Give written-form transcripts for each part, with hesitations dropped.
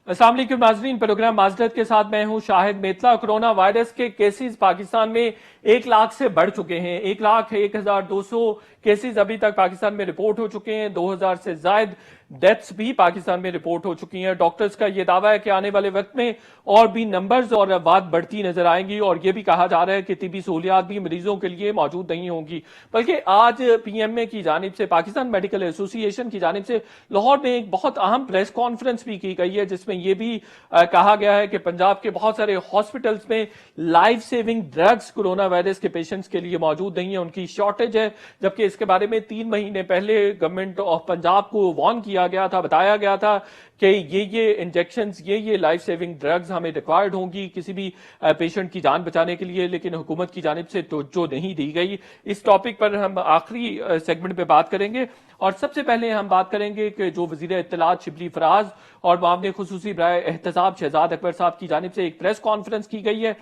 अस्सलाम वालेकुम नाज़रीन, प्रोग्राम माजरत के साथ मैं हूं शाहिद मेतला। कोरोना वायरस के केसेस पाकिस्तान में 1 लाख से बढ़ चुके हैं। 1,01,200 केसेस अभी तक पाकिस्तान में रिपोर्ट हो चुके हैं। 2,000 से ज्यादा डेथ्स भी पाकिस्तान में रिपोर्ट हो चुकी हैं। डॉक्टर्स का यह दावा है कि आने वाले वक्त में और भी नंबर्स और अफवाह बढ़ती नजर आएंगी, और यह भी कहा जा रहा है कि तिबी सहूलियात भी मरीजों के लिए मौजूद नहीं होंगी। बल्कि आज पीएमए की जानिब से, पाकिस्तान मेडिकल एसोसिएशन की जानिब से लाहौर में एक बहुत अहम प्रेस कॉन्फ्रेंस भी की गई है, जिसमें यह भी कहा गया है कि पंजाब के बहुत सारे हॉस्पिटल्स में life saving drugs corona virus के पेशेंट्स के लिए मौजूद नहीं है, उनकी शॉर्टेज है। जबकि इसके बारे में 3 महीने पहले गवर्नमेंट ऑफ पंजाब को वार्न किया गया था, बताया गया था कि ये इंजेक्शंस, ये लाइफ सेविंग ड्रग्स हमें रिक्वायर्ड होंगी किसी भी पेशेंट की जान बचाने के लिए, लेकिन हुकूमत की जानिब से तवज्जो नहीं दी गई। इस टॉपिक पर हम आखिरी सेगमेंट पे बात करेंगे, और सबसे पहले हम बात करेंगे कि जो वजीर इत्तलात शिबली फराज और मामले खुसूसी बराए एहतसाब शहजाद अकबर साहब की जानिब से एक प्रेस कॉन्फ्रेंस की गई है,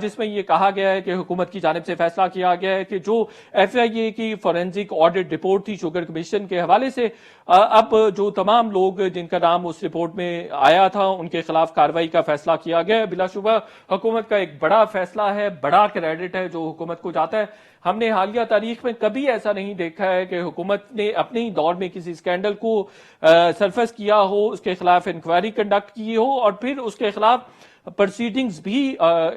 जिसमें यह कहा गया है कि हुकूमत की जानिब से फैसला किया गया है कि जो FIA की फॉरेंसिक ऑडिट रिपोर्ट थी शुगर कमीशन के हवाले से, अब जो तमाम लोग जिनका नाम उस रिपोर्ट में आया था उनके खिलाफ कार्रवाई का फैसला किया गया है। बिलाशुबा हुकूमत का एक बड़ा फैसला है, बड़ा क्रेडिट है जो हुकूमत को जाता है। हमने हालिया तारीख में कभी ऐसा नहीं देखा है कि हुकूमत ने अपने ही दौर में किसी स्कैंडल को सरफेस किया हो, उसके खिलाफ इंक्वायरी कंडक्ट की हो और फिर उसके खिलाफ प्रोसीडिंग्स भी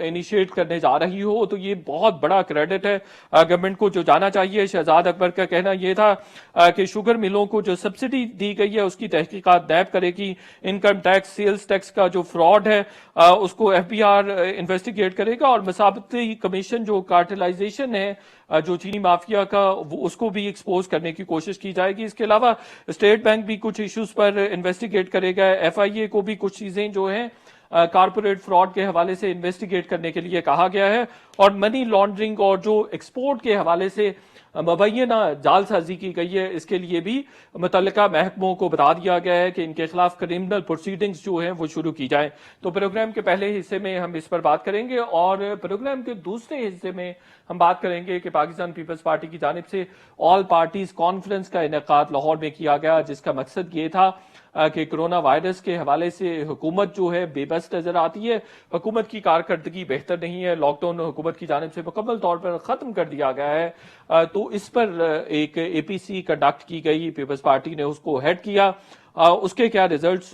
इनिशिएट करने जा रही हो। तो ये बहुत बड़ा क्रेडिट है गवर्नमेंट को, जो जाना चाहिए। शहजाद अकबर का कहना यह था कि शुगर मिलों को जो सब्सिडी दी गई है उसकी तहकीकात नैब करेगी। इनकम टैक्स, सेल्स टैक्स का जो फ्रॉड है उसको FBR इन्वेस्टिगेट करेगा, और मसाबती कमीशन जो कार्टेलाइजेशन है जो चीनी माफिया का, उसको भी एक्सपोज करने की कोशिश की जाएगी। इसके अलावा स्टेट बैंक भी कुछ इश्यूज पर इन्वेस्टिगेट करेगा। FIA को भी कुछ चीजें जो हैं कारपोरेट फ्रॉड के हवाले से इन्वेस्टिगेट करने के लिए कहा गया है, और मनी लॉन्ड्रिंग और जो एक्सपोर्ट के हवाले से मुबैना जालसाजी की गई है, इसके लिए भी मुतल्लिका महकमों को बता दिया गया है कि इनके खिलाफ क्रिमिनल प्रोसीडिंग्स जो हैं वो शुरू की जाए। तो प्रोग्राम के पहले हिस्से में हम इस पर बात करेंगे, और प्रोग्राम के दूसरे हिस्से में हम बात करेंगे कि पाकिस्तान पीपल्स पार्टी की जानिब से ऑल पार्टीज कॉन्फ्रेंस का इनेकाद लाहौर में किया गया, जिसका मकसद ये था कि कोरोना वायरस के हवाले से हुकूमत जो है बेबस नजर आती है, हुकूमत की कारकर्दगी बेहतर नहीं है, लॉकडाउन हुकूमत की जानिब से मुकम्मल तौर पर खत्म कर दिया गया है। तो इस पर एक APC कंडक्ट की गई, पीपल्स पार्टी ने उसको हेड किया। उसके क्या रिजल्ट्स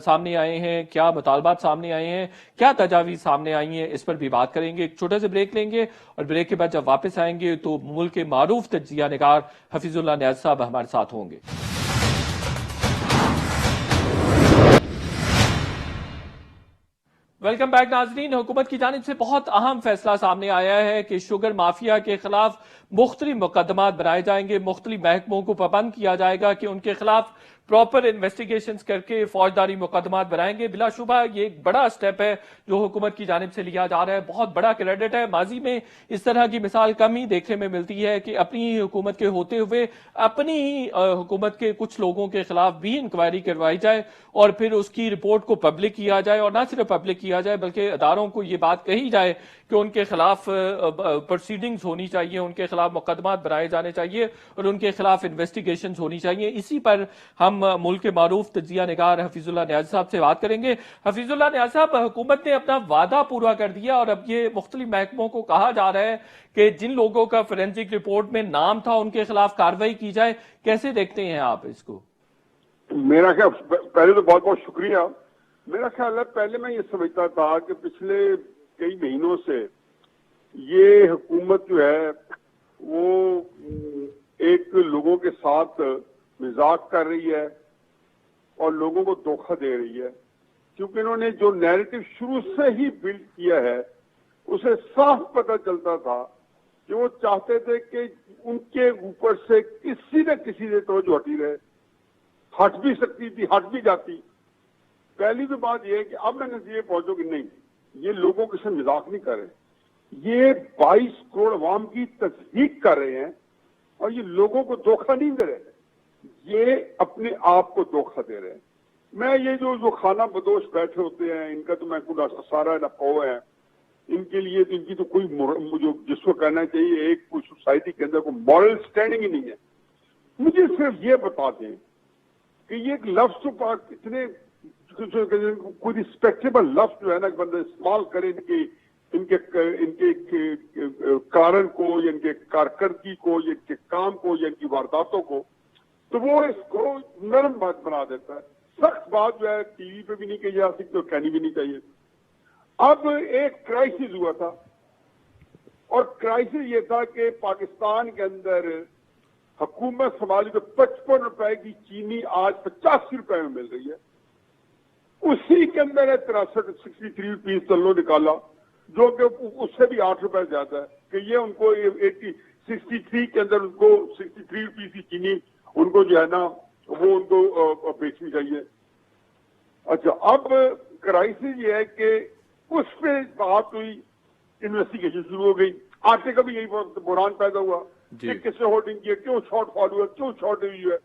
सामने आए हैं, क्या मुतालबात सामने आए हैं, क्या तजावीज़ सामने आई हैं, इस पर भी बात करेंगे। एक छोटा सा ब्रेक लेंगे, और ब्रेक के बाद जब वापस आएंगे तो मुल्क के मारूफ तज्जिया निगार हफीजुल्लाह नियाज़ साहब हमारे साथ होंगे। वेलकम बैक नाजरीन। हुकूमत की जानिब से बहुत अहम फैसला सामने आया है कि शुगर माफिया के खिलाफ मुख्तलिफ मुकदमात बनाए जाएंगे, मुख्तलिफ महकमों को पाबंद किया जाएगा कि उनके खिलाफ प्रॉपर इन्वेस्टिगेशंस करके फौजदारी मुकदमात बनाएंगे। बिलाशुबा ये एक बड़ा स्टेप है जो हुकूमत की जानिब से लिया जा रहा है, बहुत बड़ा क्रेडिट है। माजी में इस तरह की मिसाल कम ही देखने में मिलती है कि अपनी ही हुकूमत के होते हुए अपनी ही हुकूमत के कुछ लोगों के खिलाफ भी इंक्वायरी करवाई जाए और फिर उसकी रिपोर्ट को पब्लिक किया जाए, और ना सिर्फ पब्लिक किया जाए बल्कि अदारों को ये बात कही जाए कि उनके खिलाफ प्रोसीडिंग्स होनी चाहिए, उनके खिलाफ मुकदमात बनाए जाने चाहिए और उनके खिलाफ इन्वेस्टिगेशन होनी चाहिए। इसी पर हम मुल्क के मारूफ तज्जिया निगार हफीजुल्लाह नियाज़ साहब से बात करेंगे। हफीजुल्लाह नियाज़ साहब, हुकूमत ने अपना वादा पूरा कर दिया और अब ये मुख्तलिफ महकमों को कहा जा रहा है कि जिन लोगों का फोरेंसिक रिपोर्ट में नाम था उनके खिलाफ कार्रवाई की जाए। कैसे देखते हैं आप इसको? मेरा ख्याल, पहले तो बहुत बहुत शुक्रिया। मेरा ख्याल है पहले मैं ये समझता था कि पिछले कई महीनों से ये हुकूमत जो है वो एक लोगों के साथ मजाक कर रही है और लोगों को धोखा दे रही है, क्योंकि इन्होंने जो नैरेटिव शुरू से ही बिल्ड किया है उसे साफ पता चलता था कि वो चाहते थे कि उनके ऊपर से किसी न किसी से तवज्जो हटी रहे, हट भी सकती थी, हट भी जाती। पहली तो बात यह है कि अब मैं नतीजे पहुंचो कि नहीं, ये लोगों के साथ मजाक नहीं कर रहे, ये 22 करोड़ अवाम की तस्दीक कर रहे हैं और ये लोगों को धोखा नहीं दे रहे, ये अपने आप को धोखा दे रहे हैं। मैं ये जो खाना बदोश बैठे होते हैं, इनका तो मैं पूरा सारा नफो है, इनके लिए तो इनकी तो कोई जो जिसको कहना चाहिए एक कोई सोसाइटी के अंदर कोई मॉरल स्टैंडिंग ही नहीं है। मुझे सिर्फ ये बता दें कि ये एक लफ्ज तो इतने کوئی ریسپیکٹیبل لفظ جو ہے نا بندہ استعمال کرے ان کے کارن کو یا ان کے کارکردگی کو یا ان کے کام کو یا ان کی وارداتوں کو، تو وہ اس کو نرم بات بنا دیتا ہے. سخت بات جو ہے ٹی وی پہ بھی نہیں کہی جا سکتی اور کہنی بھی نہیں چاہیے. اب ایک کرائسس ہوا تھا، اور کرائسس یہ تھا کہ پاکستان کے اندر حکومت سنبھالی تو 55 روپے کی چینی آج 85 روپے میں مل رہی ہے. اسی کے اندر 63 روپیز تلو نکالا، جو کہ اس سے بھی 8 روپے زیادہ ہے، کہ یہ ان کو 63 کے اندر ان کو 63 روپیز کی چینی ان کو جو ہے نا وہ ان کو بیچنی چاہیے. اچھا، اب کرائسس یہ ہے کہ اس پہ بات ہوئی، انویسٹیگیشن شروع ہو گئی. آٹے کا بھی یہی بحران پیدا ہوا کہ کس سے ہولڈنگ کی ہے، کیوں شارٹ فال ہوا، کیوں شارٹ ہوئی ہے.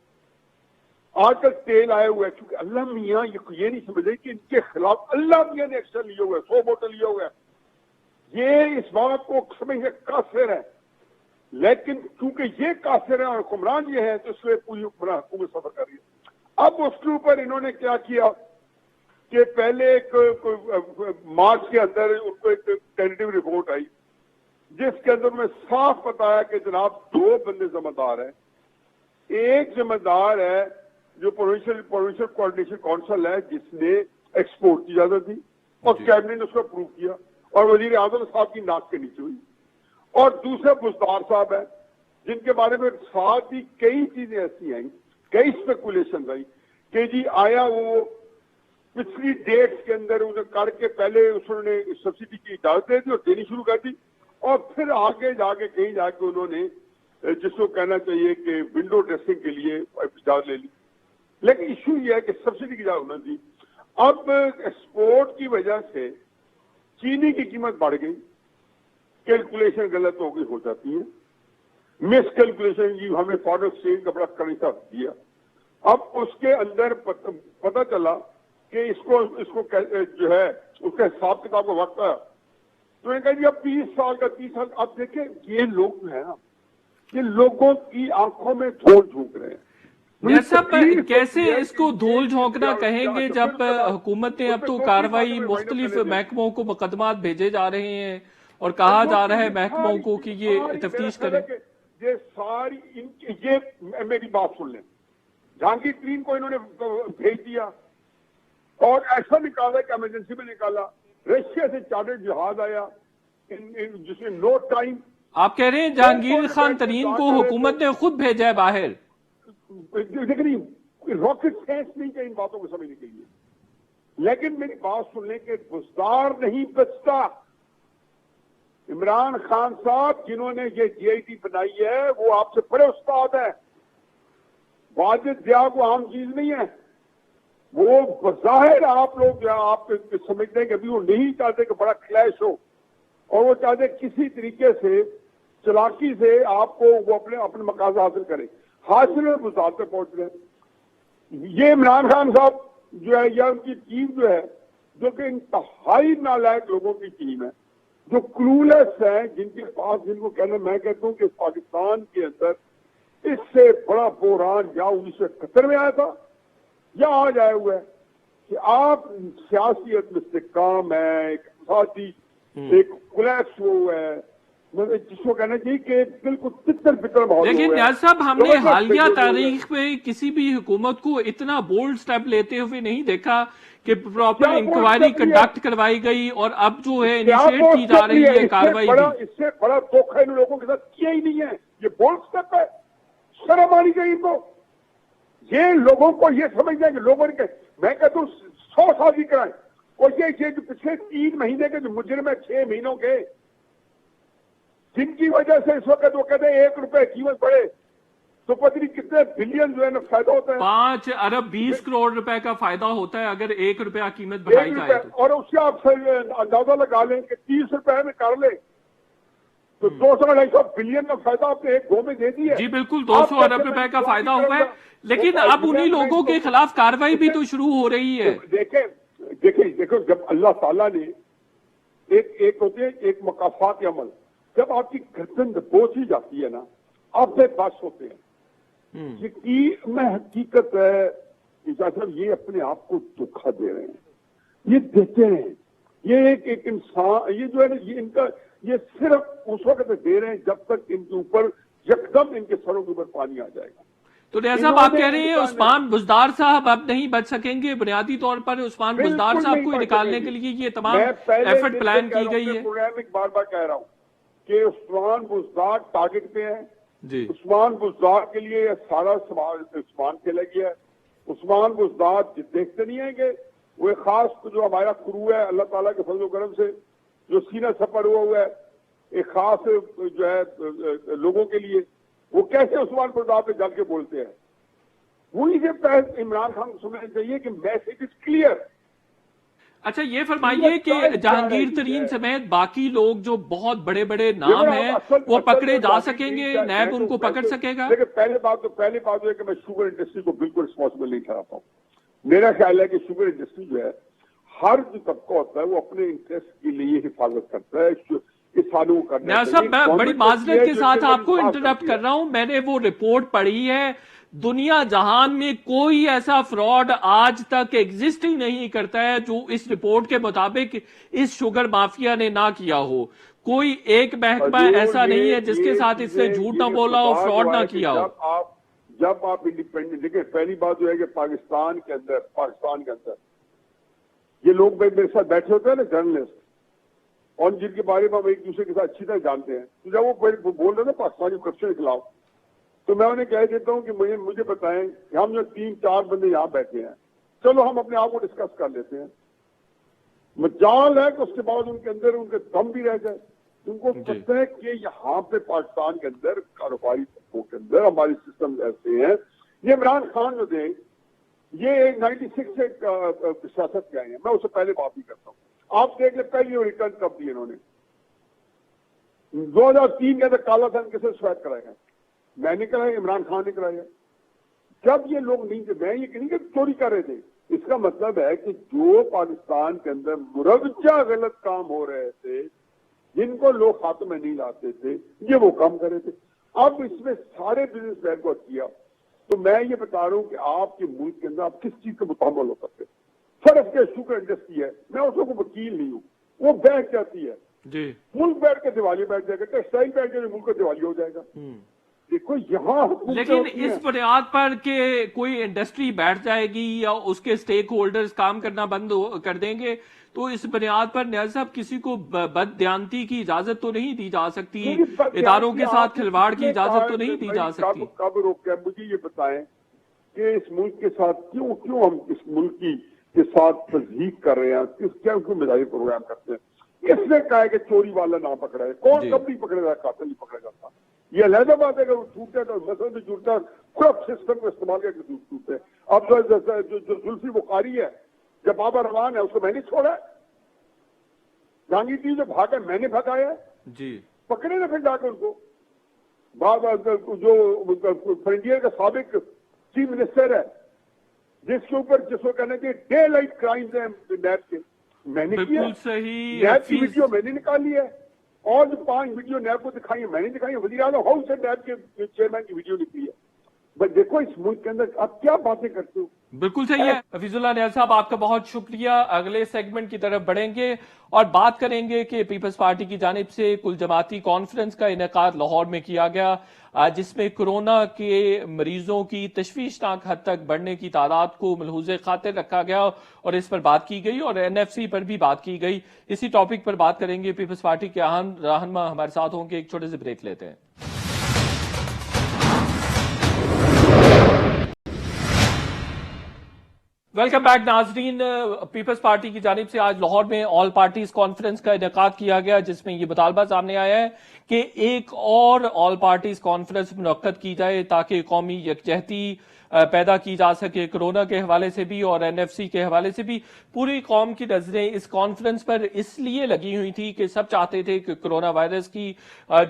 آج کل تیل آیا ہوا ہے، کیونکہ اللہ میاں یہ نہیں سمجھ رہے کہ ان کے خلاف اللہ میاں نے ایکشن لیا ہوا ہے، 100 بوتل لیا ہوا ہے. یہ اس بات کو سمجھے کافر ہے، لیکن چونکہ یہ کافر ہے اور حکمران یہ ہے تو اس لیے پوری حکومت سفر کر رہی ہے. اب اس کے اوپر انہوں نے کیا کیا کہ پہلے ایک مارچ کے اندر ان کو ایک ٹینٹیو رپورٹ آئی، جس کے اندر انہوں نے صاف بتایا کہ جناب 2 بندے ذمہ دار ہیں. ایک ذمہ دار ہے جو پروونشل کوآرڈینیشن کونسل ہے، جس نے ایکسپورٹ کی اجازت دی اور کیبنٹ نے اس کو اپروو کیا اور وزیر اعظم صاحب کی ناک کے نیچے ہوئی. اور دوسرے بزدار صاحب ہیں جن کے بارے میں ساتھ ہی کئی چیزیں ایسی آئیں، کئی اسپیکولیشن آئی کہ جی آیا وہ پچھلی ڈیٹس کے اندر انہیں کر کے پہلے انہوں نے سبسڈی کی اجازت دے دی اور دینی شروع کر دی، اور پھر آگے جا کے کہیں جا کے انہوں نے جس کو کہنا چاہیے کہ ونڈو ڈریسنگ کے لیے اجازت لے لی. لیکن ایشو یہ ہے کہ سبسڈی کی اجازت انہوں نے دی. اب ایکسپورٹ کی وجہ سے چینی کی قیمت بڑھ گئی، کیلکولیشن غلط ہو جاتی ہے، مس کیلکولیشن جی ہمیں فارن ایکسچینج کا بڑا کرنسا دیا. اب اس کے اندر پتہ چلا کہ اس کو جو ہے اس کا حساب کتاب کا وقت ہے، تو میں نے کہا جی اب 20 سال کا 30 سال. اب دیکھیں یہ لوگ جو ہے نا یہ لوگوں کی آنکھوں میں دھول جھونک رہے ہیں. صاحب کیسے اس کو دھول جھونکنا کہیں گے جب حکومت نے اب تو کارروائی مختلف محکموں کو مقدمات بھیجے جا رہے ہیں اور کہا جا رہا ہے محکموں کو کہ یہ تفتیش کریں. یہ ساری یہ میری بات سن لیں، جہانگیر ترین کو انہوں نے بھیج دیا اور ایسا نکالا کہ ایمرجنسی میں نکالا. رشیا سے چارٹرڈ جہاز آیا جس میں نو ٹائم. آپ کہہ رہے ہیں جہانگیر خان ترین کو حکومت نے خود بھیجا ہے باہر. لیکن راکٹ سائنس نہیں کہ ان باتوں کو سمجھنے کے لیے. لیکن میری بات سن لیں کہ بزدار نہیں بچتا. عمران خان صاحب جنہوں نے یہ جی آئی ٹی بنائی ہے وہ آپ سے بڑے استاد ہیں. واجد ضیاء کو عام چیز نہیں ہے. وہ بظاہر آپ لوگ آپ سمجھتے ہیں کہ ابھی وہ نہیں چاہتے کہ بڑا کلیش ہو، اور وہ چاہتے کسی طریقے سے چلاکی سے آپ کو وہ اپنے مقاصد حاصل کریں. حاصل میں وزارت پہ پہنچ رہے ہیں. یہ عمران خان صاحب جو ہے یا ان کی ٹیم جو ہے جو کہ انتہائی نالائق لوگوں کی ٹیم ہے، جو کلولیس ہیں، جن کے پاس جن کو کہنا میں کہتا ہوں کہ پاکستان کے اندر اس سے بڑا بحران یا 1971 میں آیا تھا یا آج آیا ہوا ہے کہ آپ سیاسیت میں استحکام ہے، ایک اقتصادی ایک کولیپس ہوا ہے جس کو کہنا چاہیے کہ بالکل تتر بتر بہت. لیکن نیاز صاحب ہم نے حالیہ تاریخ میں کسی بھی حکومت کو اتنا بولڈ سٹیپ لیتے ہوئے نہیں دیکھا کہ پراپر انکوائری کنڈکٹ کروائی گئی اور اب جو ہے انیشیٹ کی جا رہی ہے کاروائی بھی. اس سے بڑا دھوکہ ان لوگوں کے ساتھ کیا ہی نہیں ہے. یہ بولڈ سٹیپ ہے، شرم آنی چاہیے کو. یہ لوگوں کو یہ سمجھنا ہے کہ لوگوں نے میں کہتا ہوں 100 سازی کرائیں، اور یہ جو پچھلے 3 مہینے کے جو مجرم ہے 6 مہینوں کے جن کی وجہ سے اس وقت وہ کہتے ہیں 1 روپے قیمت بڑھے تو پتہ نہیں کتنے بلین جو ہے نا فائدہ ہوتا ہے. 5 ارب 20 کروڑ روپے کا فائدہ ہوتا ہے اگر 1 روپیہ قیمت بڑھائی جائے تو. اور اس سے آپ اندازہ لگا لیں کہ 30 روپے میں کر لیں تو 200-250 بلین کا فائدہ آپ نے ایک گھو میں دے دیا. جی بالکل 200 ارب روپے کا فائدہ ہوا ہے. لیکن اب انہی لوگوں کے خلاف کاروائی بھی تو شروع ہو رہی ہے. دیکھو جب اللہ تعالیٰ نے ایک ہوتے ہیں ایک مقافات عمل، جب آپ کی گردن بوچھ ہی جاتی ہے نا آپ سے بس ہوتے ہیں. یقین میں حقیقت ہے صاحب یہ اپنے آپ کو دھوکہ دے رہے ہیں، یہ دیتے ہیں، یہ ایک انسان، یہ جو ہے نا، یہ ان کا، یہ صرف اس وقت دے رہے ہیں جب تک ان کے اوپر یکدم ان کے سروں کے اوپر پانی آ جائے گا۔ تو ریاض صاحب آپ کہہ رہے ہیں عثمان بزدار صاحب اب نہیں بچ سکیں گے؟ بنیادی طور پر عثمان بزدار صاحب کو نکالنے کے لیے یہ تمام ایفرٹ پلان کی گئی ہے؟ پروگرام میں بار بار کہہ رہا ہوں کہ عثمان بزدار ٹارگٹ پہ ہے جی۔ عثمان بزدار کے لیے سارا عثمان کھیلا گیا ہے۔ عثمان بزدار دیکھتے نہیں ہیں کہ وہ ایک خاص جو ہمارا کرو ہے اللہ تعالیٰ کے فضل و کرم سے جو سینہ سفر ہوا ہے ایک خاص جو ہے لوگوں کے لیے، وہ کیسے عثمان بزدار پہ جل کے بولتے ہیں؟ وہی سے پہلے عمران خان کو سمجھنا چاہیے کہ میسج از کلیئر۔ اچھا یہ فرمائیے کہ جہانگیر ترین سمیت باقی لوگ جو بہت بڑے بڑے نام ہیں وہ پکڑے جا سکیں گے؟ نیب ان کو پکڑ سکے گا؟ لیکن پہلی بات ہے کہ میں شوگر انڈسٹری کو بالکل رسپانسبل نہیں ٹھہراتا ہوں۔ میرا خیال ہے کہ شوگر انڈسٹری جو ہے ہر جو طبقہ ہوتا ہے وہ اپنے انٹرسٹ کے لیے حفاظت کرتا ہے، کسانوں کو کرنا نیاز صاحب میں بڑی معذرت کے ساتھ آپ کو انٹرپٹ کر رہا ہوں، میں نے وہ رپورٹ پڑھی ہے، دنیا جہان میں کوئی ایسا فراڈ آج تک ایگزسٹ ہی نہیں کرتا ہے جو اس رپورٹ کے مطابق اس شوگر مافیا نے نہ کیا ہو۔ کوئی ایک محکمہ ایسا نہیں ہے جس کے ساتھ اس نے جھوٹ نہ بولا ہو، فراڈ نہ کیا ہو۔ جب آپ انڈیپینڈنٹ دیکھیں، پہلی بات جو ہے کہ پاکستان کے اندر یہ لوگ میرے ساتھ بیٹھے ہوتے ہیں نا جرنلسٹ، اور جن کے بارے میں ہم ایک دوسرے کے ساتھ اچھی طرح جانتے ہیں، تو جب وہ بول رہے ہیں پاکستانی کرپشن کے خلاف، تو میں انہیں کہہ دیتا ہوں کہ مجھے بتائیں کہ ہم جو 3-4 بندے یہاں بیٹھے ہیں، چلو ہم اپنے آپ کو ڈسکس کر لیتے ہیں، مجال ہے کہ اس کے بعد ان کے اندر ان کے دم بھی رہ جائے۔ ان کو پتہ ہے کہ یہاں پہ پاکستان کے اندر کاروباری طبقوں کے اندر ہماری سسٹم ایسے ہیں۔ یہ عمران خان جو تھے یہ 96 سے سیاست کے آئے ہیں، میں اس سے پہلے بات نہیں کرتا ہوں۔ آپ دیکھ لیں پہلی ریٹرن کب دی انہوں نے 2003 کے اندر کالا دھن کیسے سویت کرایا ہے؟ میں نے کرایا، عمران خان نے کرایا۔ جب یہ لوگ نہیں تھے، میں یہ نہیں کہ چوری کر رہے تھے، اس کا مطلب ہے کہ جو پاکستان کے اندر مروجہ غلط کام ہو رہے تھے جن کو لوگ ہاتھ میں نہیں لاتے تھے یہ وہ کام کر رہے تھے۔ اب اس میں سارے بزنس مین کو کیا، تو میں یہ بتا رہا ہوں کہ آپ کے ملک کے اندر آپ کس چیز کے متحمل ہو سکتے؟ فرق کے شوگر انڈسٹری ہے، میں اس کو وکیل نہیں ہوں، وہ بیٹھ جاتی ہے جی، ملک بیٹھ کے دیوالی بیٹھ جائے گا، ٹیکسٹائل بیٹھ جائے گا، ملک کا دیوالی ہو جائے گا۔ دیکھو یہاں لیکن اس بنیاد پر کہ کوئی انڈسٹری بیٹھ جائے گی یا اس کے سٹیک ہولڈرز کام کرنا بند کر دیں گے، تو اس بنیاد پر نیاز صاحب کسی کو بد دیانتی کی اجازت تو نہیں دی جا سکتی، اداروں کے ساتھ کھلواڑ کی اجازت تو نہیں دی جا سکتی۔ کب روک کر مجھے یہ بتائیں کہ اس ملک کے ساتھ کیوں ہم اس ملک کے ساتھ تصدیق کر رہے ہیں، کیا مزاحی پروگرام کرتے ہیں؟ کس نے کہا ہے کہ چوری والا نہ پکڑا ہے؟ کون کب نہیں پکڑے گا؟ قاتل نہیں پکڑا جاتا۔ یہ علیحدہ بات ہے کہ وہ ٹوٹے تو مسئلہ بھی ٹوٹتا ہے، کرپٹ سسٹم کو استعمال کر کے ٹوٹتے ہیں۔ اب جو زلفی بخاری ہے، جب بابا روان ہے اس کو میں نے چھوڑا، جہانگیر جی جو بھاگا میں نے بھگایا جی، پکڑے نا پھر جا کے ان کو۔ بابا جو فرنٹیئر کا سابق چیف منسٹر ہے جس کے اوپر جس کو کہنا کہ ڈے لائٹ کرائمز ہیں نیب کے، میں نے کیا، نیب کی ویڈیو میں نے نکالی ہے، اور جو 5 ویڈیو نیب کو دکھائی ہیں میں نے دکھائی ہیں، وزیر اعظم ہاؤس سے نیب کے چیئرمین کی ویڈیو نکلی ہے۔ بس دیکھو اس ملک کے اندر آپ کیا باتیں کرتے ہو۔ بالکل صحیح ہے حفیظ اللہ نیاز صاحب، آپ کا بہت شکریہ۔ اگلے سیگمنٹ کی طرف بڑھیں گے اور بات کریں گے کہ پیپلز پارٹی کی جانب سے کل جماعتی کانفرنس کا انعقاد لاہور میں کیا گیا، جس میں کرونا کے مریضوں کی تشویشناک حد تک بڑھنے کی تعداد کو ملحوظ خاطر رکھا گیا اور اس پر بات کی گئی، اور NFC پر بھی بات کی گئی۔ اسی ٹاپک پر بات کریں گے، پیپلز پارٹی کے اہم رہنما ہمارے ساتھ ہوں گے، ایک چھوٹے سے بریک لیتے ہیں۔ ویلکم بیک ناظرین، پیپلز پارٹی کی جانب سے آج لاہور میں آل پارٹیز کانفرنس کا انعقاد کیا گیا، جس میں یہ مطالبہ سامنے آیا ہے کہ ایک اور آل پارٹیز کانفرنس منعقد کی جائے تاکہ قومی یکجہتی پیدا کی جا سکے، کرونا کے حوالے سے بھی اور NFC کے حوالے سے بھی۔ پوری قوم کی نظریں اس کانفرنس پر اس لیے لگی ہوئی تھی کہ سب چاہتے تھے کہ کرونا وائرس کی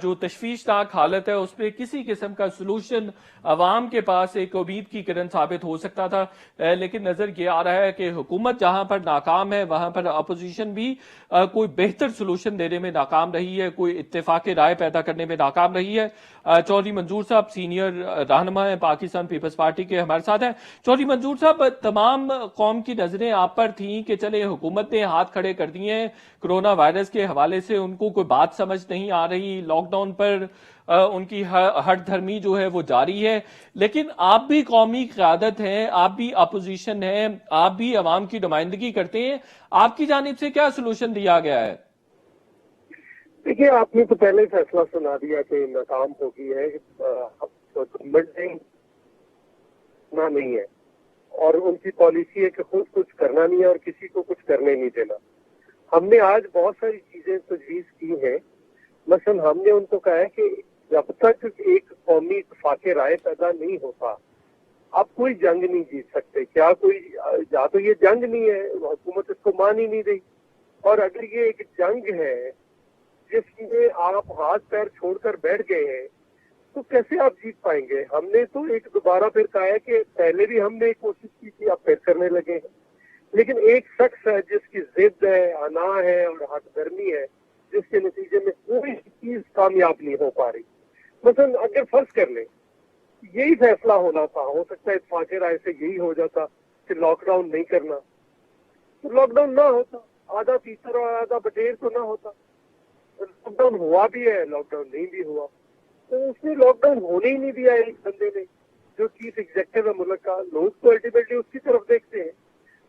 جو تشویشناک حالت ہے اس پہ کسی قسم کا سلوشن عوام کے پاس ایک امید کی کرن ثابت ہو سکتا تھا، لیکن نظر یہ آ رہا ہے کہ حکومت جہاں پر ناکام ہے وہاں پر اپوزیشن بھی کوئی بہتر سلوشن دینے میں ناکام رہی ہے، کوئی اتفاق رائے پیدا کرنے میں ناکام رہی ہے۔ چودھری منظور صاحب سینئر رہنما ہیں پاکستان پیپلز پارٹی کے، के हमारे साथ हैं। चौधरी मंजूर साहब, तमाम कौम की नजरें आप पर थीं कि चले हुकूमत ने हाथ खड़े कर दिए हैं कोरोना वायरस के हवाले से, उनको कोई बात समझ नहीं आ रही, लॉकडाउन पर उनकी हट धर्मी जो है वो जारी है, लेकिन आप भी कौमी क़यादत हैं, आप भी अपोजिशन हैं, आप भी अवाम की नुमाइंदगी करते हैं, आपकी जानिब से क्या सोल्यूशन दिया गया है? देखिए, आपने तो पहले फैसला सुना दिया कि नाकाम होगी है, गवर्नमेंट ने नहीं है और उनकी पॉलिसी है कि खुद कुछ करना नहीं है और किसी को कुछ करने नहीं देना। हमने आज बहुत सारी चीजें तजवीज की हैं। मसलन हमने उनको कहा है कि जब तक एक कौमी इत्तेफाक राय पैदा नहीं होता आप कोई जंग नहीं जीत सकते। क्या कोई, या तो ये जंग नहीं है, हुकूमत इसको मान ही नहीं रही, और अगर ये एक जंग है जिसमें आप हाथ पैर छोड़कर बैठ गए हैं तो कैसे आप जीत पाएंगे। हमने तो एक दोबारा फिर कहा है कि पहले भी हमने कोशिश की थी, आप फिर करने लगे हैं, लेकिन एक शख्स है जिसकी जिद है, अना है और हक धर्मी है, जिसके नतीजे में कोई चीज कामयाब नहीं हो पा रही। मतलब अगर फर्ज कर ले यही फैसला होना था, हो सकता है इत्तेफाक राय से यही हो जाता कि लॉकडाउन नहीं करना, तो लॉकडाउन ना होता, आधा तीसरा और आधा बटेर तो ना होता। लॉकडाउन हुआ भी है, लॉकडाउन नहीं भी हुआ, तो उसने लॉकडाउन होने ही नहीं दिया एक बंदे ने, जो चीफ एग्जेक्टिव है मुल्क का। लोग तो अल्टीमेटली उसकी तरफ देखते हैं।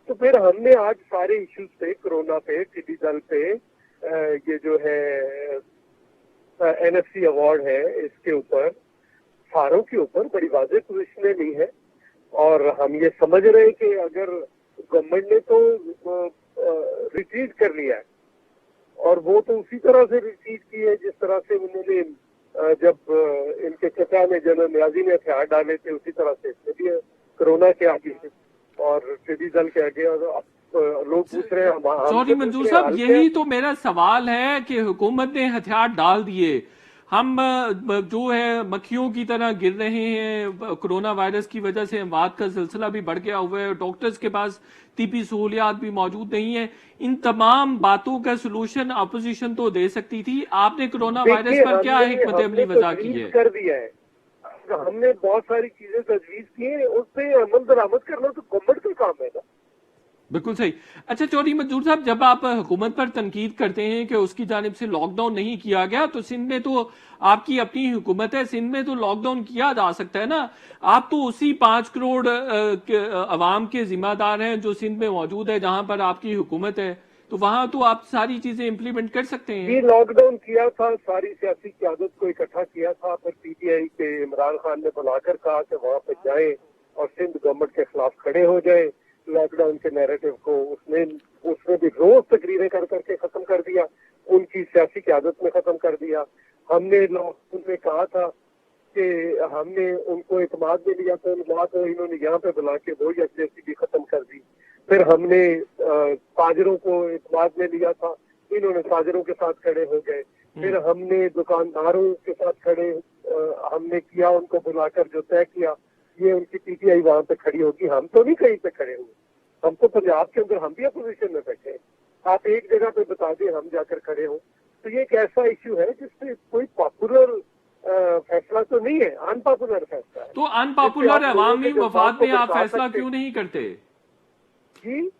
तो फिर हमने आज सारे इश्यूज पे, कोरोना पे, टिड्डी दल पे, ये जो है NFC अवार्ड है, इसके ऊपर सारों के ऊपर बड़ी वाज़ेह पोजीशनें ली है, और हम ये समझ रहे हैं कि अगर गवर्नमेंट ने तो रिट्रीट कर लिया है, और वो तो उसी तरह से रिट्रीट की है जिस तरह से उन्होंने जब इनके चचा में जनरल न्याजी ने हथियार डाले थे, उसी तरह से इसमें भी कोरोना के आगे और टिड्डी दल के आगे। और लोग पूछ रहे हैं, चौधरी मंजूर साहब, यही तो मेरा सवाल है कि हुकूमत ने हथियार डाल दिए, हम जो है मक्खियों की तरह गिर रहे हैं, कोरोना वायरस की वजह से अमवात का सिलसिला भी बढ़ गया हुआ है, डॉक्टर्स के पास तिब्बी सहूलियात भी मौजूद नहीं है। इन तमाम बातों का सलूशन अपोजिशन तो दे सकती थी, आपने कोरोना वायरस पर क्या हिकमत अमली वज़ा की है? कर दिया है, हमने बहुत सारी चीजें तजवीज की है, उस पे अमल दरामद करना तो गवर्नमेंट का काम है ना। बिल्कुल सही। अच्छा चौधरी मंजूर साहब, जब आप हुकूमत पर तनकीद करते हैं कि उसकी जानिब से लॉकडाउन नहीं किया गया, तो सिंध में तो आपकी अपनी हुकूमत है, सिंध में तो लॉकडाउन किया जा सकता है ना। आप तो उसी 5 करोड़ अवाम के जिम्मेदार हैं जो सिंध में मौजूद है, जहां पर आपकी हुकूमत है, तो वहां तो आप सारी चीजें इंप्लीमेंट कर सकते हैं। ये लॉकडाउन किया था, सारी सियासी क़यादत को इकट्ठा किया था, फिर PTI के इमरान खान ने बुलाकर कहा कि वहां पर जाएं और सिंध गवर्नमेंट के खिलाफ खड़े हो जाए। लॉकडाउन के नैरेटिव को उसने भी रोज तकरीरें कर करके खत्म कर दिया, उनकी सियासी क़यादत में खत्म कर दिया। हमने लॉकडाउन में कहा था कि हमने उनको इत्मीनान में लिया, तो उन बात को इन्होंने यहाँ पे बुला के वो यकजहती भी खत्म कर दी। फिर हमने ताजरों को इत्मीनान में लिया था, इन्होंने ताजरों के साथ खड़े हो गए। फिर हमने दुकानदारों के साथ खड़े हमने किया, उनको बुलाकर जो तय किया, ये उनकी PTI वहां पे खड़ी होगी, हम तो नहीं कहीं पे खड़े हुए, हम तो पंजाब के अंदर हम भी अपोजिशन में बैठे हैं। आप एक जगह पे बता दें हम जाकर खड़े हों, तो ये एक ऐसा इश्यू है जिसपे कोई पॉपुलर फैसला तो नहीं है, अनपॉपुलर फैसला है। तो अनपॉपुलर अवामी मफाद में आप फैसला क्यों नहीं करते जी?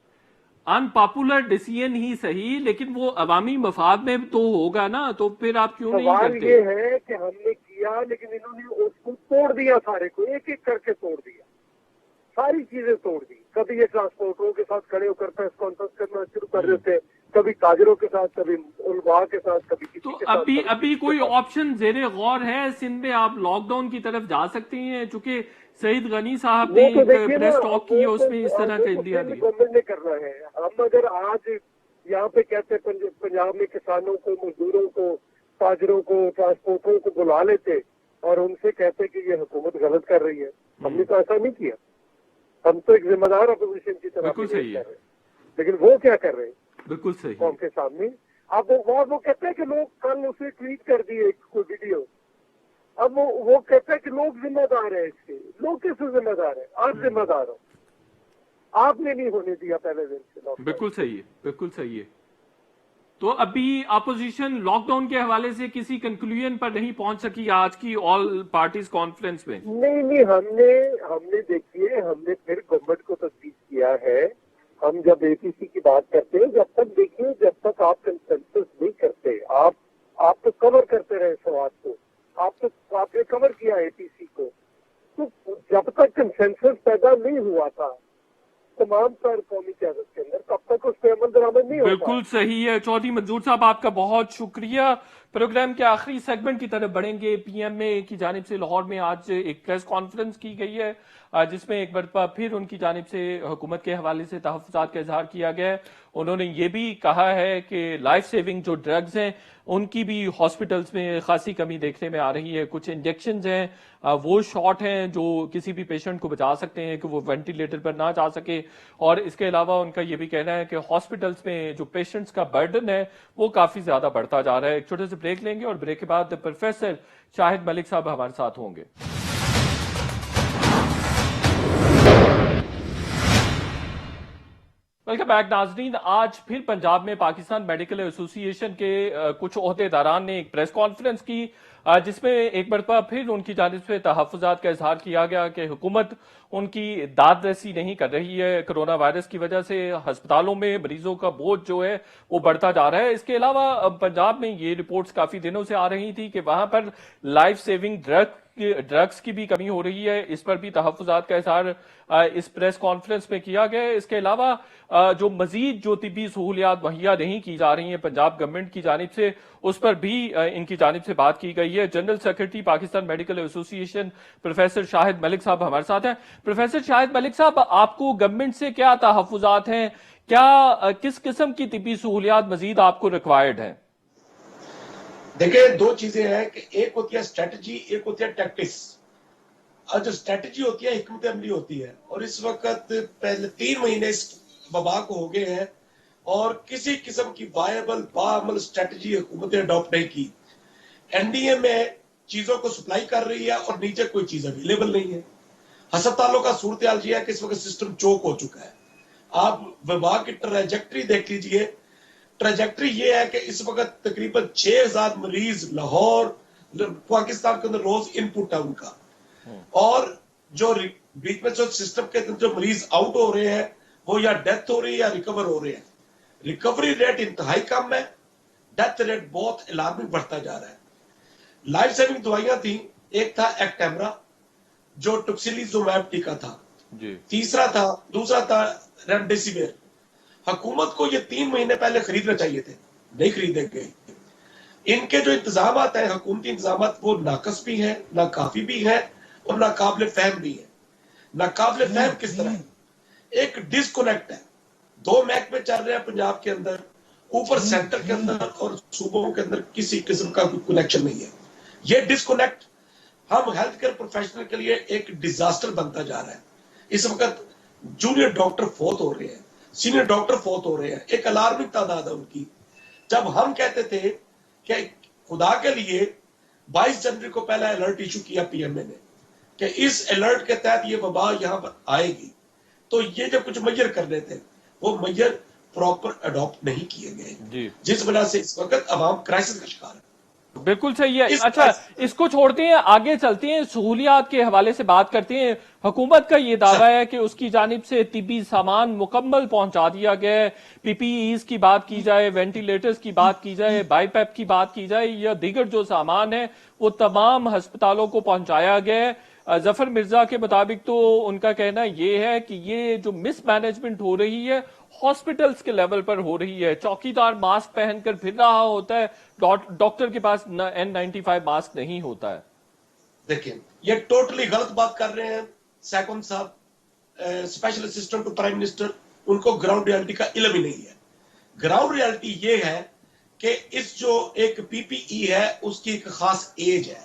अनपॉपुलर डिसीजन ही सही, लेकिन वो अवामी मफाद में तो होगा ना, तो फिर आप क्यों नहीं सवाल करते? ये है कि हमने किया, लेकिन इन्होंने उसको तोड़ दिया, सारे को एक एक करके तोड़ दिया, सारी चीजें तोड़ दी। कभी ये ट्रांसपोर्टरों के साथ खड़े होकर प्रेस कॉन्फ्रेंस करना शुरू कर देते हैं, कभी ताजरों के साथ, कभी उलमा के साथ, कभी किसी तो के साथ। अभी कोई ऑप्शन जेरे गौर है सिंध में? आप लॉकडाउन की तरफ जा सकते हैं, चूंकि सईद गनी साहब ने वो तो देखिए प्रेस ना, टॉक की है, उसमें इस तरह का इंदिया दिया। गवर्नमेंट ने करना है। हम अगर आज यहाँ पे कहते पंजाब में किसानों को, मजदूरों को, ताजरों को, ट्रांसपोर्टरों को बुला लेते और उनसे कहते कि ये हुकूमत गलत कर रही है, हमने तो ऐसा नहीं किया। हम तो एक जिम्मेदार अपोजिशन की तरफ बिल्कुल सही है, लेकिन वो क्या कर रहे हैं बिल्कुल सही कौम के सामने। अब वो कहते हैं कि लोग कल उसे ट्वीट कर दिए कोई वीडियो, अब वो कहते हैं कि लोग जिम्मेदार है इसके। लोग किससे जिम्मेदार है? आप जिम्मेदार हो, आपने नहीं होने दिया पहले दिन से। बिल्कुल सही है, बिल्कुल सही है। تو ابھی اپوزیشن لاک ڈاؤن کے حوالے سے کسی کنکلوژن پر نہیں پہنچ سکی آج کی آل پارٹیز کانفرنس میں؟ نہیں ہم نے دیکھیے ہم نے پھر گورنمنٹ کو تجویز کیا ہے. ہم جب اے پی سی کی بات کرتے ہیں جب تک دیکھیے جب تک آپ کنسنسس نہیں کرتے آپ تو کور کرتے رہے سواد کو, آپ نے کور کیا اے پی سی کو, تو جب تک کنسنسس پیدا نہیں ہوا تھا تمام تر قومی قیادت کے اندر تب تک اس پہ عمل درآمد نہیں ہوتا. بالکل صحیح ہے. چودھری منظور صاحب آپ کا بہت شکریہ. پروگرام کے آخری سیگمنٹ کی طرف بڑھیں گے. پی ایم اے کی جانب سے لاہور میں آج ایک پریس کانفرنس کی گئی ہے جس میں ایک مرتبہ پھر ان کی جانب سے حکومت کے حوالے سے تحفظات کا اظہار کیا گیا ہے. انہوں نے یہ بھی کہا ہے کہ لائف سیونگ جو ڈرگز ہیں ان کی بھی ہاسپٹلز میں خاصی کمی دیکھنے میں آ رہی ہے. کچھ انجیکشنز ہیں وہ شارٹ ہیں جو کسی بھی پیشنٹ کو بچا سکتے ہیں کہ وہ وینٹیلیٹر پر نہ جا سکے, اور اس کے علاوہ ان کا یہ بھی کہنا ہے کہ ہاسپٹلز میں جو پیشنٹس کا برڈن ہے وہ کافی زیادہ بڑھتا جا رہا ہے. ایک چھوٹے سے بریک لیں گے اور بریک کے بعد پروفیسر شاہد ملک صاحب ہمارے ساتھ ہوں گے. ویلکم بیک ناظرین. آج پھر پنجاب میں پاکستان میڈیکل ایسوسی ایشن کے کچھ عہدیداران نے ایک پریس کانفرنس کی جس میں ایک مرتبہ پھر ان کی جانب سے تحفظات کا اظہار کیا گیا کہ حکومت ان کی داد رسی نہیں کر رہی ہے. کرونا وائرس کی وجہ سے ہسپتالوں میں مریضوں کا بوجھ جو ہے وہ بڑھتا جا رہا ہے. اس کے علاوہ پنجاب میں یہ رپورٹس کافی دنوں سے آ رہی تھی کہ وہاں پر لائف سیونگ ڈرگز کی بھی کمی ہو رہی ہے. اس پر بھی تحفظات کا اظہار اس پریس کانفرنس میں کیا گیا. اس کے علاوہ جو مزید جو طبی سہولیات مہیا نہیں کی جا رہی ہیں پنجاب گورنمنٹ کی جانب سے اس پر بھی ان کی جانب سے بات کی گئی ہے. جنرل سیکرٹری پاکستان میڈیکل ایسوسی ایشن پروفیسر شاہد ملک صاحب ہمارے ساتھ ہیں. پروفیسر شاہد ملک صاحب, آپ کو گورنمنٹ سے کیا تحفظات ہیں, کس قسم کی طبی سہولیات مزید آپ کو ریکوائرڈ ہیں؟ دیکھیں دو چیزیں ہیں کہ ایک ہوتی ہے اسٹریٹجی, ایک ہوتی ہے ٹیکٹکس. اور جو اسٹریٹجی ہوتی ہے حکمت عملی ہوتی ہے, اور اس وقت پہلے 3 مہینے اس وبا کو ہو گئے ہیں اور کسی قسم کی وائبل باعمل اسٹریٹجی حکومت نے اڈاپٹ نہیں کی. این ڈی اے میں چیزوں کو سپلائی کر رہی ہے اور نیچے کوئی چیز اویلیبل نہیں ہے. ہسپتالوں کا صورتحال یہ ہے کہ اس وقت سسٹم چوک ہو چکا ہے. آپ وبا کی ٹریجیکٹری دیکھ لیجئے. ٹریجیکٹری یہ ہے کہ اس وقت تقریباً 6000 مریض لاہور پاکستان کے اندر روز ان پٹ ہے ان کا, اور جو بیچ میں جو سسٹم کے اندر جو مریض آؤٹ ہو رہے ہیں وہ یا ڈیتھ ہو رہی ہے یا ریکور ہو رہے ہیں. ریکوری ریٹ انتہائی کم ہے, ڈیتھ ریٹ بہت الارمنگ بڑھتا جا رہا ہے. لائف سیونگ دوائیاں تھیں, ایک تھا ایکٹیمرا جو ٹوکسیلیزومیب ٹیکا تھا, دوسرا تھا ریمڈیسیویر. حکومت کو یہ 3 مہینے پہلے خریدنا چاہیے تھے, نہیں خریدے گئے. ان کے جو انتظامات ہیں حکومتی انتظامات وہ ناقص بھی ہیں, ناکافی بھی ہیں اور ناقابل فہم بھی ہیں. ناقابل فہم کس طرح ہے؟ ایک ڈسکنیکٹ ہے. 2 محکمے چل رہے ہیں پنجاب کے اندر, اوپر سینٹر کے اندر اور صوبوں کے اندر کسی قسم کا کوئی کنیکشن نہیں ہے. یہ ڈسکنیکٹ ہم ہیلتھ کیئر پروفیشنل کے لیے ایک ڈیزاسٹر بنتا جا رہا ہے. اس وقت جونیئر ڈاکٹر فوت ہو رہے ہیں, سینئر ڈاکٹر فوت ہو رہے ہیں, ایک الارمنگ تعداد ہے ان کی. جب ہم کہتے تھے کہ خدا کے لیے 22 جنوری کو پہلا الرٹ ایشو کیا پی ایم اے نے کہ اس الرٹ کے تحت یہ وبا یہاں پر آئے گی, تو یہ جب کچھ میجر کرنے تھے وہ میجر پراپر اڈاپٹ نہیں کیے گئے, جس وجہ سے اس وقت عوام کرائسس کا شکار ہے. بالکل صحیح ہے. اچھا اس کو چھوڑتے ہیں, آگے چلتے ہیں, سہولیات کے حوالے سے بات کرتے ہیں. حکومت کا یہ دعویٰ ہے کہ اس کی جانب سے طبی سامان مکمل پہنچا دیا گیا ہے. پی پی ایز کی بات کی جائے, وینٹیلیٹرز کی بات کی جائے, بائی پیپ کی بات کی جائے یا دیگر جو سامان ہے وہ تمام ہسپتالوں کو پہنچایا گیا ہے. ظفر مرزا کے مطابق تو ان کا کہنا یہ ہے کہ یہ جو مس مینجمنٹ ہو رہی ہے ہاسپٹلز کے لیول پر ہو رہی ہے. چوکیدار ماسک پہن کر پھر رہا ہوتا ہے, ڈاکٹر کے پاس N95 ماسک نہیں ہوتا ہے. دیکھیں یہ ٹوٹلی غلط بات کر رہے ہیں سیکون صاحب, special assistant to prime minister. ان کو گراؤنڈ ریالٹی کا علم ہی نہیں ہے. گراؤنڈ ریالٹی یہ ہے کہ اس جو ایک پی پی ای ہے اس کی ایک خاص ایج ہے,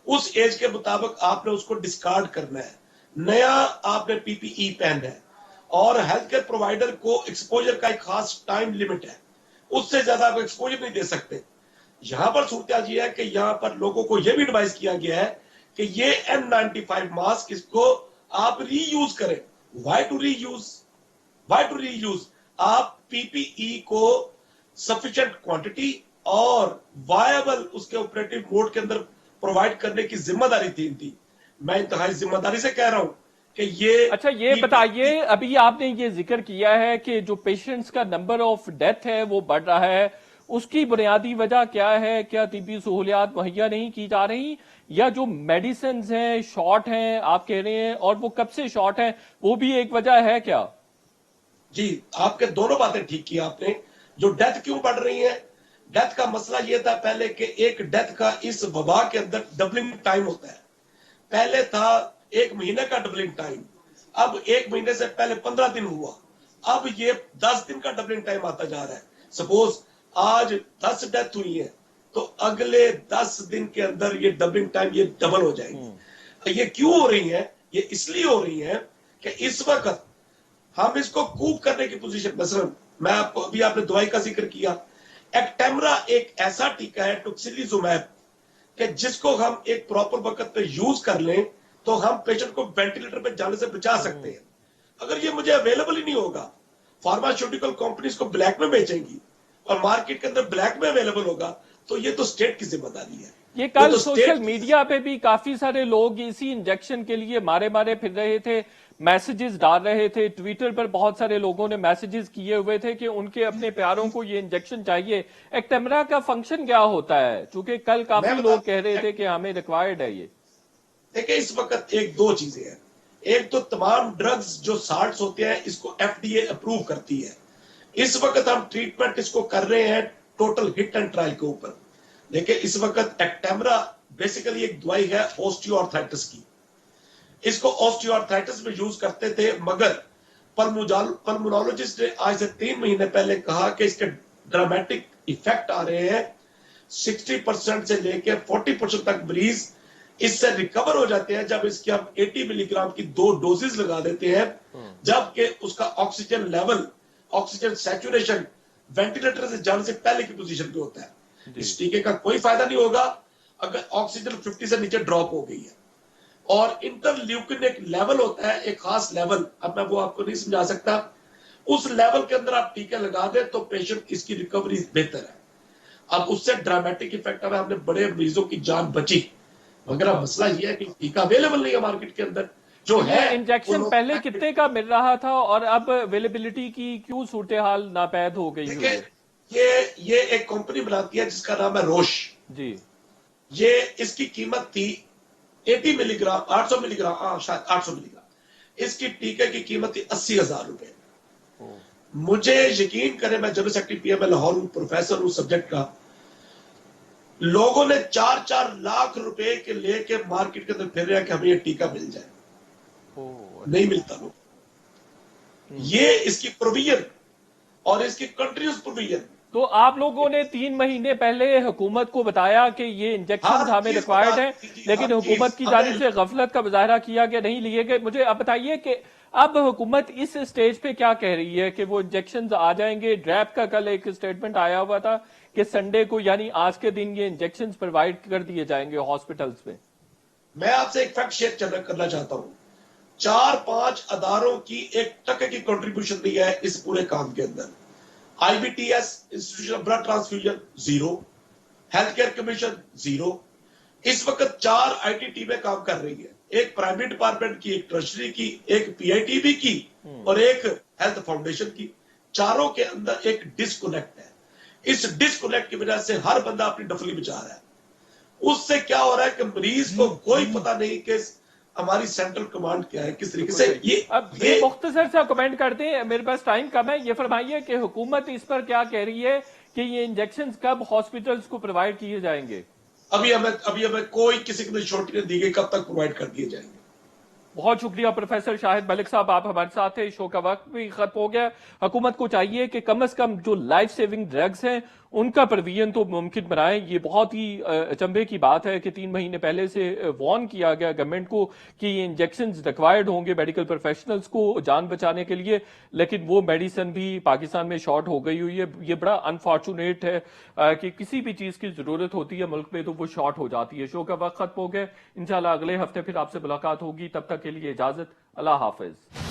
اس ایج کے مطابق آپ نے اس کو ڈسکارڈ کرنا ہے. نیا آپ نے پی پی ای پہننا ہے, اور ہیلتھ کیئر پرووائڈر کو ایکسپوجر کا ایک خاص ٹائم لیمٹ ہے, اس سے زیادہ آپ ایکسپوجر نہیں دے سکتے. یہاں پر صورتحال یہ ہے کہ یہاں پر لوگوں کو یہ بھی ایڈوائز کیا گیا ہے کہ یہ N95 ماسک اس کو آپ ری یوز کریں. Why to reuse? آپ پی پی ای کو सफिशिएंट क्वांटिटी और वायबल उसके ऑपरेटिव मोड के अंदर प्रोवाइड करने की जिम्मेदारी थी। मैं इंतहाई जिम्मेदारी से कह रहा हूं कि ये अच्छा, ये बताइए, अभी आपने ये जिक्र किया है कि जो पेशेंट्स का नंबर ऑफ डेथ है वो बढ़ रहा है, उसकी बुनियादी वजह क्या है? क्या तिब्बी सहूलियात मुहैया नहीं की जा रही, या जो मेडिसिन हैं शॉर्ट हैं आप कह रहे हैं, और वो कब से शॉर्ट हैं, वो भी एक वजह है क्या? जी, आपके दोनों बातें ठीक की आपने। जो डेथ क्यों बढ़ रही है, डेथ का मसला ये था पहले कि एक डेथ का इस वबा के अंदर डबलिंग टाइम होता है। पहले था 1 महीने का डबलिंग टाइम, अब 1 महीने से पहले 15 दिन हुआ, अब ये 10 दिन का डबलिंग टाइम आता जा रहा है। सपोज आज 10 डेथ हुई है तो अगले 10 दिन के अंदर ये डबलिंग टाइम ये डबल हो जाएगी। ये क्यों हो रही है? ये इसलिए हो रही है कि इस वक्त हम इसको कूप करने की पोजीशन, मसलन मैं आपको अभी आपने दवाई का जिक्र किया, एक्टेमरा एक ऐसा टीका है टोसिलिजुमैब कि जिसको हम एक प्रॉपर वक्त पे यूज कर लें तो हम पेशेंट को वेंटिलेटर पे जाने से बचा सकते हैं। अगर ये मुझे अवेलेबल ही नहीं होगा, फार्मास्यूटिकल कंपनीज को ब्लैक में बेचेंगी और मार्केट के अंदर ब्लैक में अवेलेबल होगा, तो ये तो स्टेट की जिम्मेदारी है। ये कल तो सोशल मीडिया पे भी काफी सारे लोग इसी इंजेक्शन के लिए मारे मारे फिर रहे थे, मैसेजेस डाल रहे थे, ट्विटर पर बहुत सारे लोगों ने मैसेजेस किए हुए थे कि उनके अपने प्यारों को ये इंजेक्शन चाहिए। एक्टेमरा का फंक्शन क्या होता है? चूंकि कल काफी लोग कह रहे थे कि हमें रिक्वायर्ड है ये। देखिए, इस वक्त एक दो चीजें हैं। एक तो तमाम ड्रग्स जो साल्ट्स होते हैं इसको एफडीए अप्रूव करती है। इस वक्त हम ट्रीटमेंट इसको कर रहे हैं टोटल हिट एंड ट्रायल के ऊपर। देखिए, इस वक्त एक्टेमरा बेसिकली एक दवाई है ऑस्टियोआर्थराइटिस की। इसको ऑस्टियोआर्थराइटिस में यूज करते थे, मगर पल्मोनोलॉजिस्ट ने आज से 3 महीने पहले कहा कि इसके ड्रामेटिक इफेक्ट आ रहे हैं। 60% से लेकर 40% तक मरीज इससे रिकवर हो जाते हैं जब इसकी हम 80 मिलीग्राम की 2 डोजेस लगा देते हैं, जबकि उसका oxygen level, oxygen saturation ventilator से जाने से पहले की पोजीशन पे होता है। इस टीके का कोई फायदा नहीं होगा अगर ऑक्सीजन 50 से नीचे ड्रॉप हो गई है। और इंटरल्यूकिन एक लेवल होता है, एक खास लेवल, अब मैं वो आपको नहीं समझा सकता। उस लेवल के अंदर आप टीका लगा दे तो पेशेंट इसकी रिकवरी बेहतर है। अब उससे ड्रामेटिक इफेक्ट आया, हमने बड़े मरीजों की जान बची, मगर अब मसला ये है कि टीका अवेलेबल नहीं है मार्केट के अंदर। जो है इंजेक्शन पहले कितने का मिल रहा था और अब अवेलेबिलिटी की क्यों सूरत हाल नापैद हो गई है? ये एक कंपनी बनाती है जिसका नाम है रोश जी। ये इसकी कीमत थी 80 मिलीग्राम, 800 मिलीग्राम, शायद 800 मिलीग्राम। इसकी टीके की कीमत थी 80,000 रुपए। मुझे यकीन करें, मैं जनरल सेक्रेटरी पीएमएल लाहौर हूं, प्रोफेसर हूं सब्जेक्ट का। लोगों ने 4-4 लाख रुपए के लेके मार्केट के अंदर फिर रहे हैं कि हमें ये टीका मिल जाए, नहीं मिलता लोग। ये इसकी प्रोविजन और इसकी कंट्रीज प्रोविजन। तो आप लोगों ने 3 महीने पहले हुकूमत को बताया कि ये इंजेक्शन हमें रिक्वायर्ड है, लेकिन हुकूमत की जानिब से गफलत का मुजाहरा किया गया, नहीं लिए गए। मुझे अब बताइए कि अब हुकूमत इस स्टेज पे क्या कह रही है कि वो इंजेक्शन आ जाएंगे? ड्रैप का कल एक स्टेटमेंट आया हुआ था कि संडे को यानी आज के दिन ये इंजेक्शन प्रोवाइड कर दिए जाएंगे हॉस्पिटल्स में। मैं आपसे एक फैक्ट शेयर करना चाहता हूं। 4-5 अदारों की 1% की कंट्रीब्यूशन दी है इस पूरे काम के अंदर। IBTS, institution of blood transfusion, 0। Health care commission, 0। इस वक्त 4 IT टीमें काम कर रही है, एक प्राइमरी डिपार्टमेंट की, एक ट्रेजरी की, एक PITB की और एक हेल्थ फाउंडेशन की। चारों के अंदर एक डिस्कनेक्ट है। इस डिस्कनेक्ट की वजह से हर बंदा अपनी डफली बचा रहा है। उससे क्या हो रहा है कि मरीज को कोई पता नहीं कि हमारी सेंट्रल कमांड क्या है, किस तरीके से ये मुख्तसर से कमेंट करते हैं, मेरे पास टाइम कम है। ये फरमाइए कि हुकूमत इस पर क्या कह रही है कि ये इंजेक्शन कब हॉस्पिटल्स को प्रोवाइड किए जाएंगे? अभी हमें कोई किसी को छुट्टी नहीं दी गई, कब तक प्रोवाइड कर दिए जाएंगे। बहुत शुक्रिया प्रोफेसर शाहिद मलिक साहब, आप हमारे साथ थे। शो का वक्त भी खत्म हो गया। हुकूमत को चाहिए कि कम से कम जो लाइफ सेविंग ड्रग्स हैं उनका प्रोविजन तो मुमकिन बनाएं। ये बहुत ही अचंभे की बात है कि 3 महीने पहले से वार्न किया गया गवर्नमेंट को कि ये इंजेक्शन रिक्वायर्ड होंगे मेडिकल प्रोफेशनल्स को जान बचाने के लिए, लेकिन वो मेडिसिन भी पाकिस्तान में शॉर्ट हो गई हुई है। ये बड़ा अनफॉर्चुनेट है कि किसी भी चीज की जरूरत होती है मुल्क में तो वो शॉर्ट हो जाती है। शो का वक्त खत्म हो गया। इंशाल्लाह अगले हफ्ते फिर आपसे मुलाकात होगी, तब तक के लिए इजाजत, अल्लाह हाफिज।